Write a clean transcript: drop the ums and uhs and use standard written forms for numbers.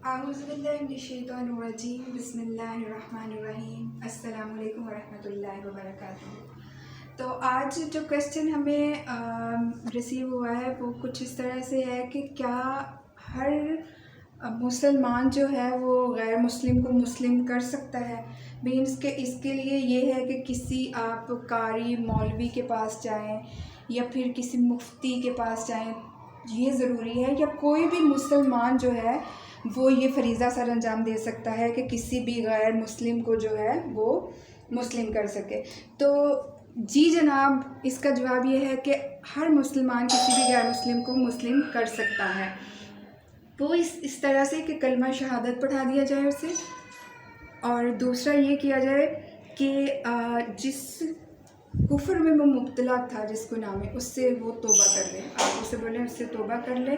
اعوذ باللہ من الشیطان الرجیم بسم اللہ الرحمن الرحیم السلام علیکم ورحمۃ اللہ وبرکاتہ۔ تو آج جو کویسچن ہمیں ریسیو ہوا ہے وہ کچھ اس طرح سے ہے کہ کیا ہر مسلمان جو ہے وہ غیر مسلم کو مسلم کر سکتا ہے؟ مینس کہ اس کے لیے یہ ہے کہ کسی آپ قاری مولوی کے پاس جائیں یا پھر کسی مفتی کے پاس جائیں، یہ ضروری ہے؟ یا کوئی بھی مسلمان جو ہے وہ یہ فریضہ سر انجام دے سکتا ہے کہ کسی بھی غیر مسلم کو جو ہے وہ مسلم کر سکے؟ تو جی جناب، اس کا جواب یہ ہے کہ ہر مسلمان کسی بھی غیر مسلم کو مسلم کر سکتا ہے۔ وہ اس طرح سے کہ کلمہ شہادت پڑھا دیا جائے اسے، اور دوسرا یہ کیا جائے کہ جس کفر میں وہ مبتلا تھا، جس گناہ میں، اس سے وہ توبہ کر لے۔ آپ اسے بولیں اس سے توبہ کر لے،